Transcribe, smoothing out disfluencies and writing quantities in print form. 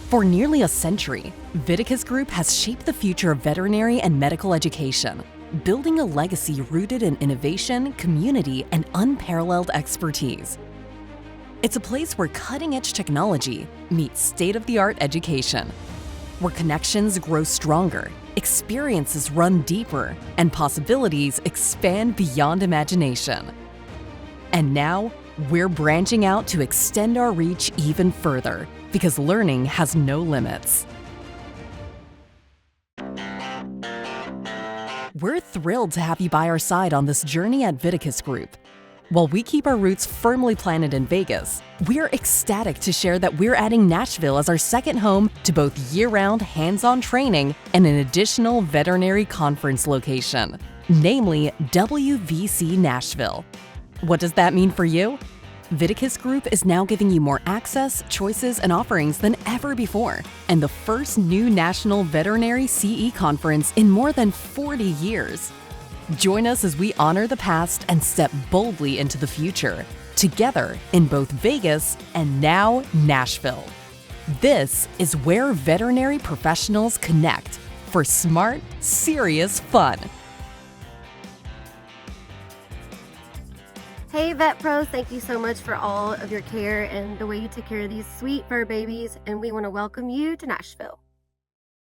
For nearly a century, Viticus Group has shaped the future of veterinary and medical education, building a legacy rooted in innovation, community, and unparalleled expertise. It's a place where cutting-edge technology meets state-of-the-art education, where connections grow stronger, experiences run deeper, and possibilities expand beyond imagination. And now, we're branching out to extend our reach even further, because learning has no limits. We're thrilled to have you by our side on this journey at Viticus Group. While we keep our roots firmly planted in Vegas, we're ecstatic to share that we're adding Nashville as our second home to both year-round hands-on training and an additional veterinary conference location, namely WVC Nashville. What does that mean for you? Viticus Group is now giving you more access, choices, and offerings than ever before, and the first new national veterinary CE conference in more than 40 years. Join us as we honor the past and step boldly into the future, together in both Vegas and now Nashville. This is where veterinary professionals connect for smart, serious fun. Hey Vet Pros, thank you so much for all of your care and the way you take care of these sweet fur babies, and we want to welcome you to Nashville.